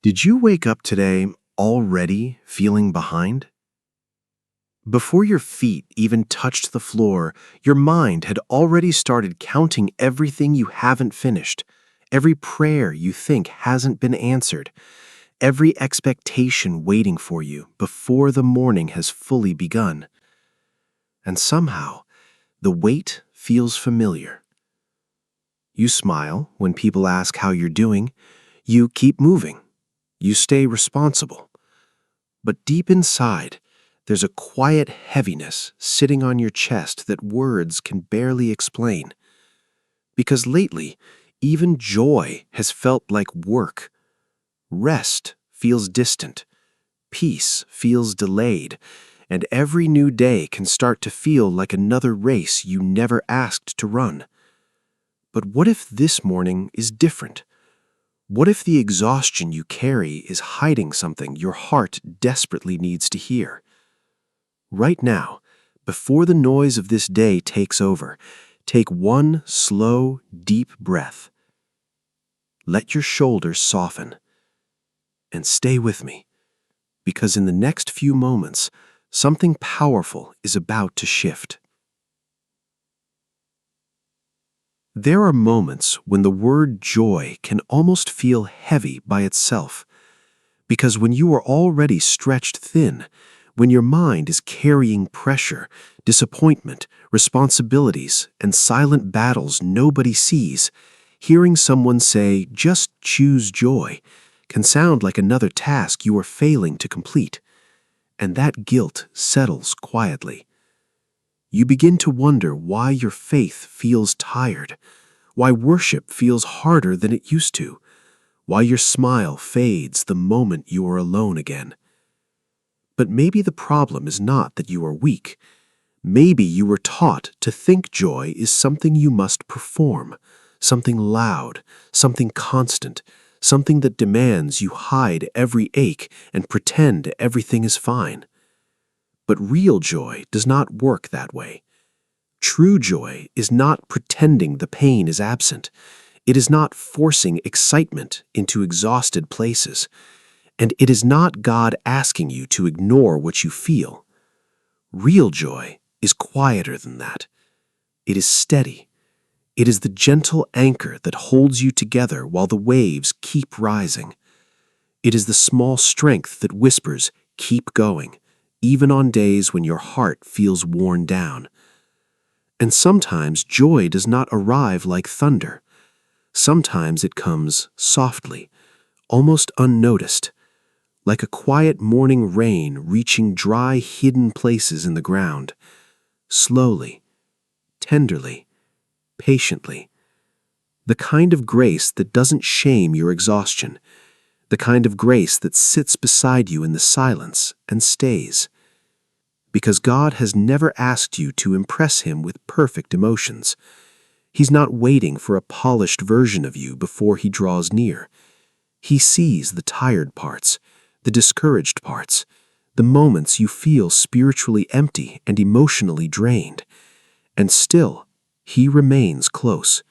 Did you wake up today already feeling behind? Before your feet even touched the floor, your mind had already started counting everything you haven't finished, every prayer you think hasn't been answered, every expectation waiting for you before the morning has fully begun. And somehow, the weight feels familiar. You smile when people ask how you're doing. You keep moving. You stay responsible. But deep inside, there's a quiet heaviness sitting on your chest that words can barely explain. Because lately, even joy has felt like work. Rest feels distant. Peace feels delayed. And every new day can start to feel like another race you never asked to run. But what if this morning is different? What if the exhaustion you carry is hiding something your heart desperately needs to hear? Right now, before the noise of this day takes over, take one slow, deep breath. Let your shoulders soften. And stay with me, because in the next few moments, something powerful is about to shift. There are moments when the word joy can almost feel heavy by itself, because when you are already stretched thin, when your mind is carrying pressure, disappointment, responsibilities, and silent battles nobody sees, hearing someone say, "Just choose joy," can sound like another task you are failing to complete. And that guilt settles quietly. You begin to wonder why your faith feels tired, why worship feels harder than it used to, why your smile fades the moment you are alone again. But maybe the problem is not that you are weak. Maybe you were taught to think joy is something you must perform, something loud, something constant, something that demands you hide every ache and pretend everything is fine. But real joy does not work that way. True joy is not pretending the pain is absent. It is not forcing excitement into exhausted places. And it is not God asking you to ignore what you feel. Real joy is quieter than that. It is steady. It is the gentle anchor that holds you together while the waves keep rising. It is the small strength that whispers, "Keep going," even on days when your heart feels worn down. And sometimes joy does not arrive like thunder. Sometimes it comes softly, almost unnoticed, like a quiet morning rain reaching dry, hidden places in the ground. Slowly, tenderly, patiently. The kind of grace that doesn't shame your exhaustion. The kind of grace that sits beside you in the silence and stays. Because God has never asked you to impress Him with perfect emotions. He's not waiting for a polished version of you before He draws near. He sees the tired parts, the discouraged parts, the moments you feel spiritually empty and emotionally drained. And still, He remains close.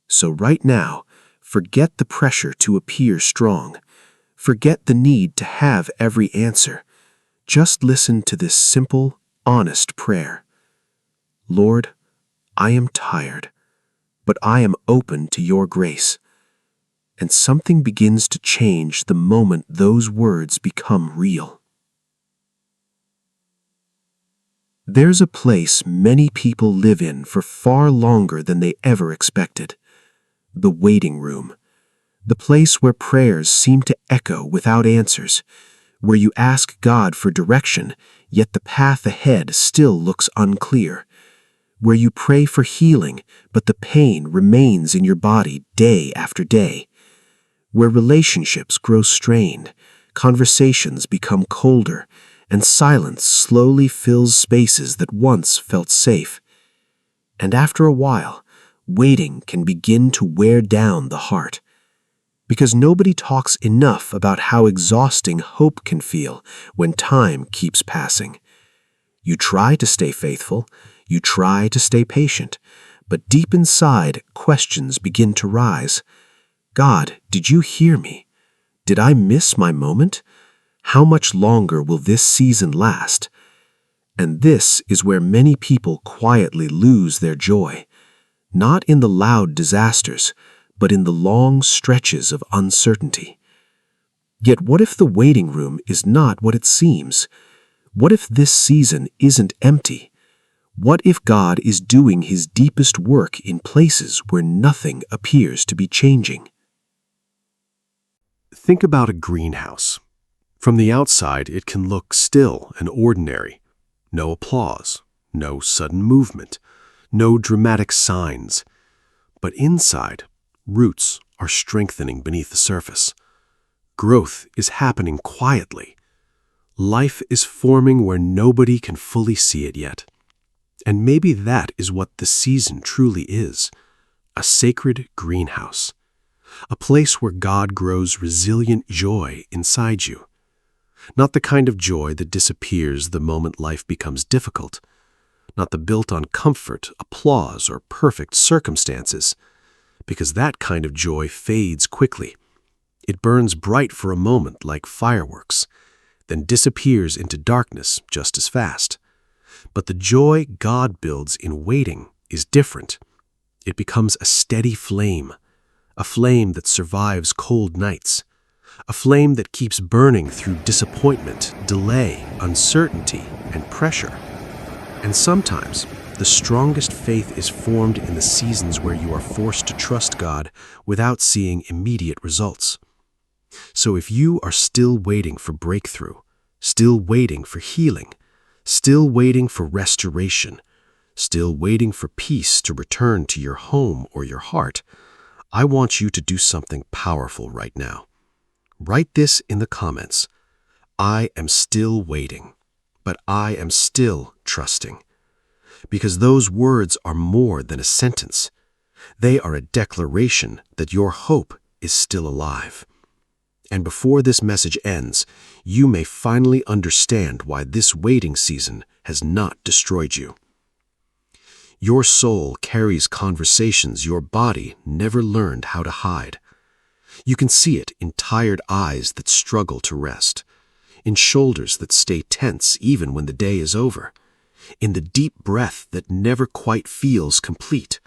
So right now, forget the pressure to appear strong. Forget the need to have every answer. Just listen to this simple, honest prayer. Lord, I am tired, but I am open to your grace. And something begins to change the moment those words become real. There's a place many people live in for far longer than they ever expected. The waiting room. The place where prayers seem to echo without answers, where you ask God for direction, yet the path ahead still looks unclear, where you pray for healing, but the pain remains in your body day after day, where relationships grow strained, conversations become colder, and silence slowly fills spaces that once felt safe. And after a while, waiting can begin to wear down the heart. Because nobody talks enough about how exhausting hope can feel when time keeps passing. You try to stay faithful, you try to stay patient, but deep inside, questions begin to rise. God, did you hear me? Did I miss my moment? How much longer will this season last? And this is where many people quietly lose their joy, not in the loud disasters, but in the long stretches of uncertainty. Yet what if the waiting room is not what it seems? What if this season isn't empty? What if God is doing his deepest work in places where nothing appears to be changing? Think about a greenhouse. From the outside, it can look still and ordinary. No applause, no sudden movement, no dramatic signs. But inside, roots are strengthening beneath the surface. Growth is happening quietly. Life is forming where nobody can fully see it yet. And maybe that is what the season truly is, a sacred greenhouse, a place where God grows resilient joy inside you. Not the kind of joy that disappears the moment life becomes difficult, not the built on comfort, applause, or perfect circumstances, because that kind of joy fades quickly. It burns bright for a moment like fireworks, then disappears into darkness just as fast. But the joy God builds in waiting is different. It becomes a steady flame, a flame that survives cold nights, a flame that keeps burning through disappointment, delay, uncertainty, and pressure. And sometimes, the strongest faith is formed in the seasons where you are forced to trust God without seeing immediate results. So if you are still waiting for breakthrough, still waiting for healing, still waiting for restoration, still waiting for peace to return to your home or your heart, I want you to do something powerful right now. Write this in the comments. I am still waiting, but I am still trusting. Because those words are more than a sentence. They are a declaration that your hope is still alive. And before this message ends, you may finally understand why this waiting season has not destroyed you. Your soul carries conversations your body never learned how to hide. You can see it in tired eyes that struggle to rest, in shoulders that stay tense even when the day is over, in the deep breath that never quite feels complete.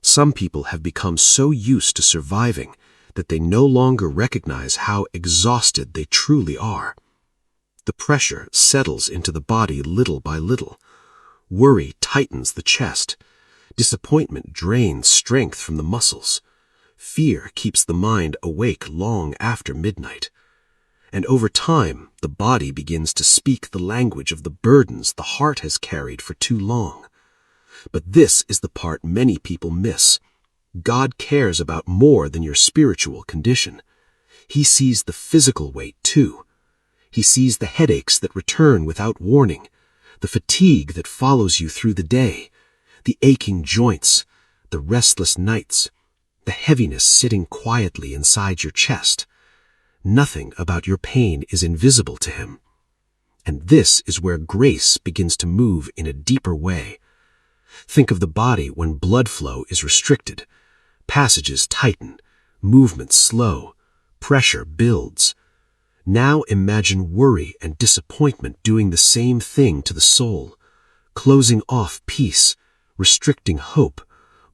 Some people have become so used to surviving that they no longer recognize how exhausted they truly are. The pressure settles into the body little by little. Worry tightens the chest. Disappointment drains strength from the muscles. Fear keeps the mind awake long after midnight. And over time, the body begins to speak the language of the burdens the heart has carried for too long. But this is the part many people miss. God cares about more than your spiritual condition. He sees the physical weight too. He sees the headaches that return without warning, the fatigue that follows you through the day, the aching joints, the restless nights, the heaviness sitting quietly inside your chest. Nothing about your pain is invisible to him. And this is where grace begins to move in a deeper way. Think of the body when blood flow is restricted. Passages tighten, movement slow, pressure builds. Now imagine worry and disappointment doing the same thing to the soul, closing off peace, restricting hope,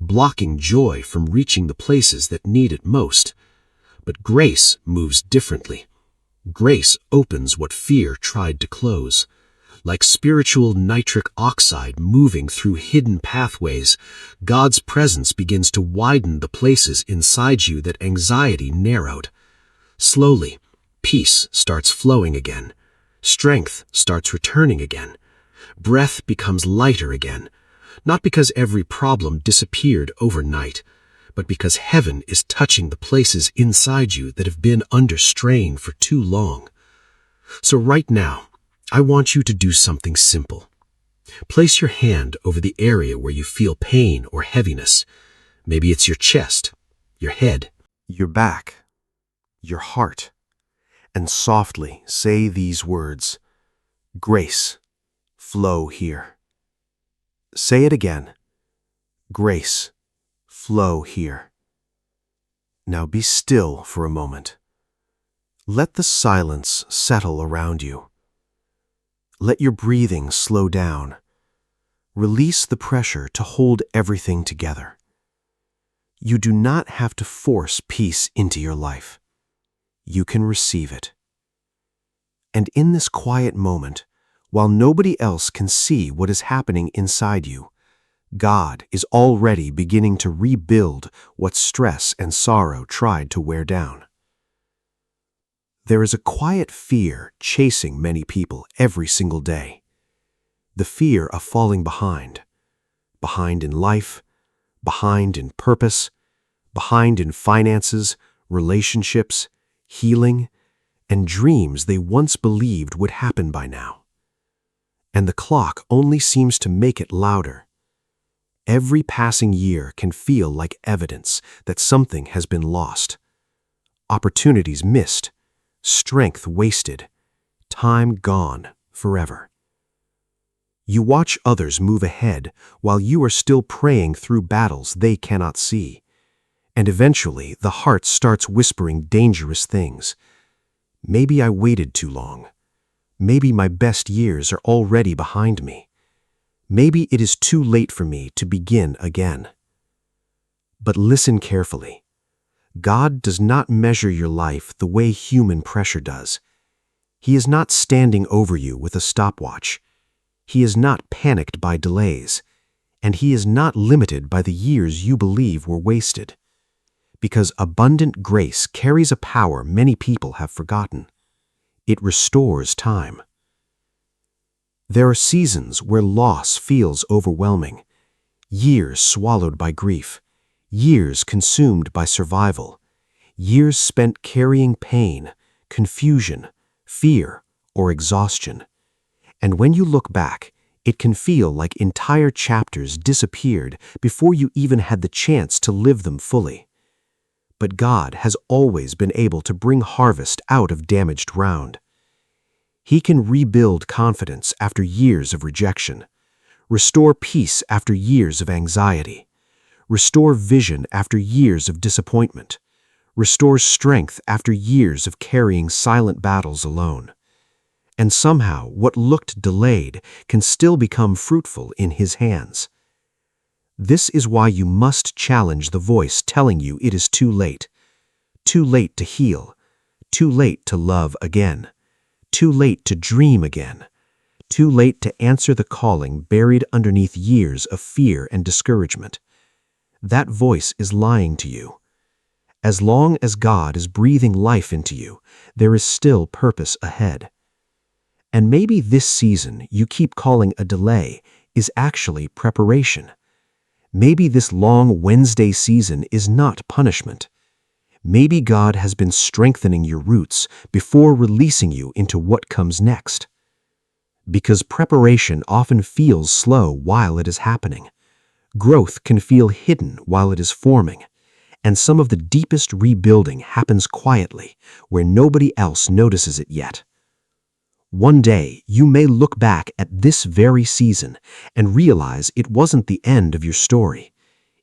blocking joy from reaching the places that need it most. But grace moves differently. Grace opens what fear tried to close. Like spiritual nitric oxide moving through hidden pathways, God's presence begins to widen the places inside you that anxiety narrowed. Slowly, peace starts flowing again. Strength starts returning again. Breath becomes lighter again. Not because every problem disappeared overnight, but because heaven is touching the places inside you that have been under strain for too long. So right now, I want you to do something simple. Place your hand over the area where you feel pain or heaviness. Maybe it's your chest, your head, your back, your heart, and softly say these words, "Grace, flow here." Say it again, "Grace, flow here." Now be still for a moment. Let the silence settle around you. Let your breathing slow down. Release the pressure to hold everything together. You do not have to force peace into your life. You can receive it. And in this quiet moment, while nobody else can see what is happening inside you, God is already beginning to rebuild what stress and sorrow tried to wear down. There is a quiet fear chasing many people every single day. The fear of falling behind. Behind in life, behind in purpose, behind in finances, relationships, healing, and dreams they once believed would happen by now. And the clock only seems to make it louder. Every passing year can feel like evidence that something has been lost. Opportunities missed, strength wasted, time gone forever. You watch others move ahead while you are still praying through battles they cannot see. And eventually the heart starts whispering dangerous things. Maybe I waited too long. Maybe my best years are already behind me. Maybe it is too late for me to begin again. But listen carefully. God does not measure your life the way human pressure does. He is not standing over you with a stopwatch. He is not panicked by delays. And He is not limited by the years you believe were wasted. Because abundant grace carries a power many people have forgotten. It restores time. There are seasons where loss feels overwhelming, years swallowed by grief, years consumed by survival, years spent carrying pain, confusion, fear, or exhaustion. And when you look back, it can feel like entire chapters disappeared before you even had the chance to live them fully. But God has always been able to bring harvest out of damaged ground. He can rebuild confidence after years of rejection, restore peace after years of anxiety, restore vision after years of disappointment, restore strength after years of carrying silent battles alone. And somehow what looked delayed can still become fruitful in His hands. This is why you must challenge the voice telling you it is too late to heal, too late to love again, too late to dream again, too late to answer the calling buried underneath years of fear and discouragement. That voice is lying to you. As long as God is breathing life into you, there is still purpose ahead. And maybe this season you keep calling a delay is actually preparation. Maybe this long Wednesday season is not punishment. Maybe God has been strengthening your roots before releasing you into what comes next. Because preparation often feels slow while it is happening. Growth can feel hidden while it is forming. And some of the deepest rebuilding happens quietly, where nobody else notices it yet. One day, you may look back at this very season and realize it wasn't the end of your story.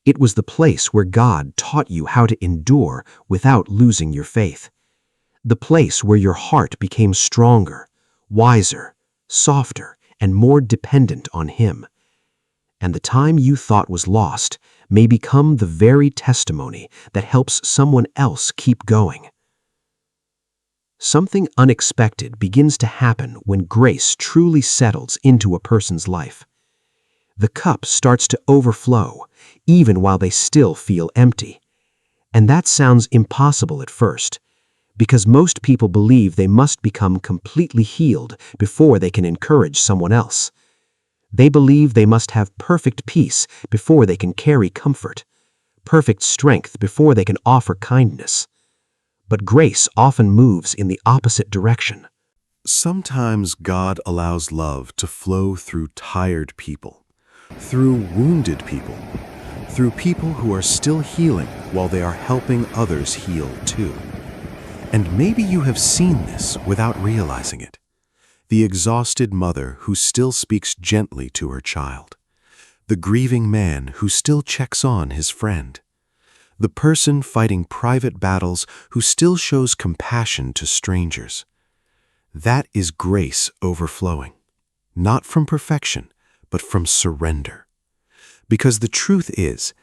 It was the place where God taught you how to endure without losing your faith. The place where your heart became stronger, wiser, softer, and more dependent on Him. And the time you thought was lost may become the very testimony that helps someone else keep going. Something unexpected begins to happen when grace truly settles into a person's life. The cup starts to overflow, even while they still feel empty. And that sounds impossible at first, because most people believe they must become completely healed before they can encourage someone else. They believe they must have perfect peace before they can carry comfort, perfect strength before they can offer kindness. But grace often moves in the opposite direction. Sometimes God allows love to flow through tired people, through wounded people, through people who are still healing while they are helping others heal too. And maybe you have seen this without realizing it. The exhausted mother who still speaks gently to her child. The grieving man who still checks on his friend. the person fighting private battles who still shows compassion to strangers. That is grace overflowing, not from perfection, but from surrender. Because the truth is,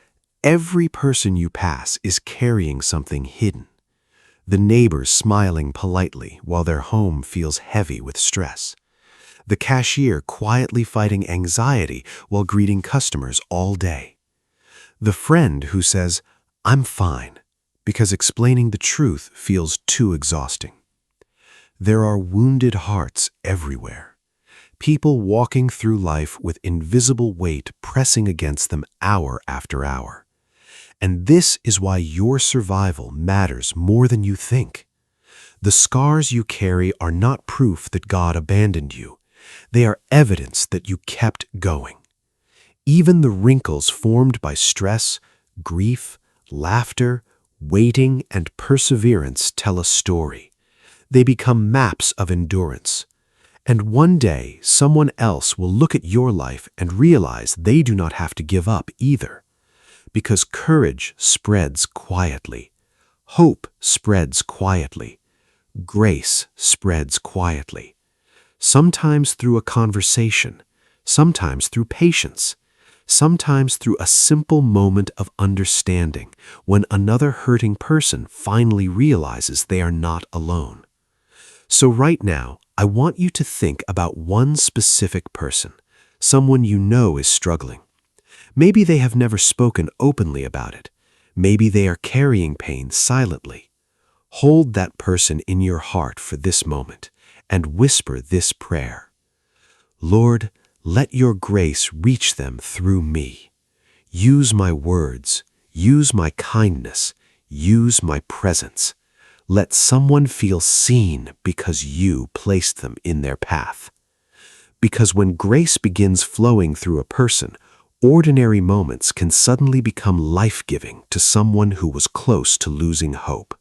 every person you pass is carrying something hidden. The neighbors smiling politely while their home feels heavy with stress. The cashier quietly fighting anxiety while greeting customers all day. The friend who says, "I'm fine," because explaining the truth feels too exhausting. There are wounded hearts everywhere. People walking through life with invisible weight pressing against them hour after hour. And this is why your survival matters more than you think. The scars you carry are not proof that God abandoned you. They are evidence that you kept going. Even the wrinkles formed by stress, grief, laughter, waiting, and perseverance tell a story. They become maps of endurance. And one day, someone else will look at your life and realize they do not have to give up either. Because courage spreads quietly. Hope spreads quietly. Grace spreads quietly. Sometimes through a conversation, sometimes through patience, sometimes through a simple moment of understanding when another hurting person finally realizes they are not alone. So right now, I want you to think about one specific person, someone you know is struggling. Maybe they have never spoken openly about it. Maybe they are carrying pain silently. Hold that person in your heart for this moment and whisper this prayer. Lord, let your grace reach them through me. Use my words, use my kindness, use my presence. Let someone feel seen because you placed them in their path. Because when grace begins flowing through a person, ordinary moments can suddenly become life-giving to someone who was close to losing hope.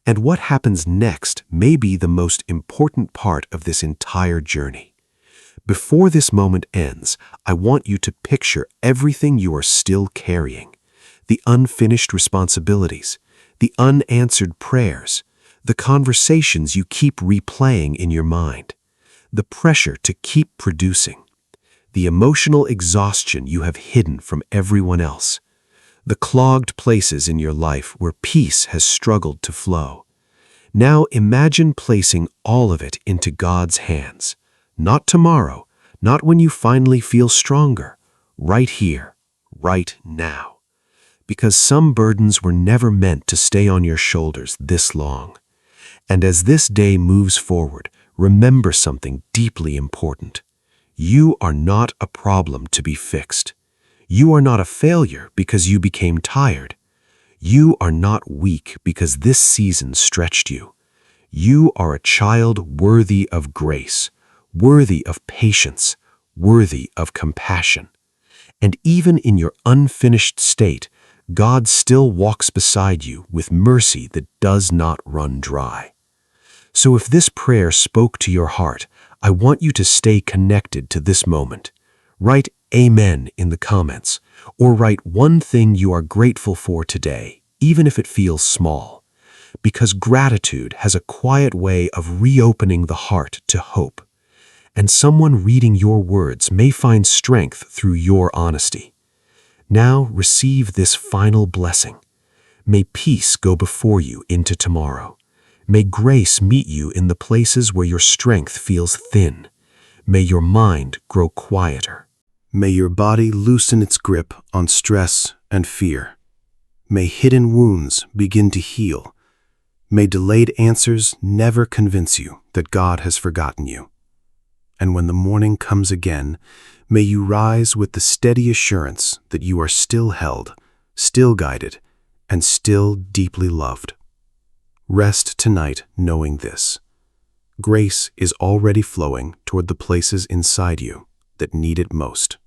And what happens next may be the most important part of this entire journey. Before this moment ends, I want you to picture everything you are still carrying. The unfinished responsibilities, the unanswered prayers, the conversations you keep replaying in your mind, the pressure to keep producing, the emotional exhaustion you have hidden from everyone else, the clogged places in your life where peace has struggled to flow. Now imagine placing all of it into God's hands. Not tomorrow, not when you finally feel stronger, right here, right now. Because some burdens were never meant to stay on your shoulders this long. And as this day moves forward, remember something deeply important. You are not a problem to be fixed. You are not a failure because you became tired. You are not weak because this season stretched you. You are a child worthy of grace, worthy of patience, worthy of compassion. And even in your unfinished state, God still walks beside you with mercy that does not run dry. So if this prayer spoke to your heart, I want you to stay connected to this moment. Write Amen in the comments, or write one thing you are grateful for today, even if it feels small. Because gratitude has a quiet way of reopening the heart to hope. And someone reading your words may find strength through your honesty. Now receive this final blessing. May peace go before you into tomorrow. May grace meet you in the places where your strength feels thin. May your mind grow quieter. May your body loosen its grip on stress and fear. May hidden wounds begin to heal. May delayed answers never convince you that God has forgotten you. And when the morning comes again, may you rise with the steady assurance that you are still held, still guided, and still deeply loved. Rest tonight knowing this. Grace is already flowing toward the places inside you that need it most.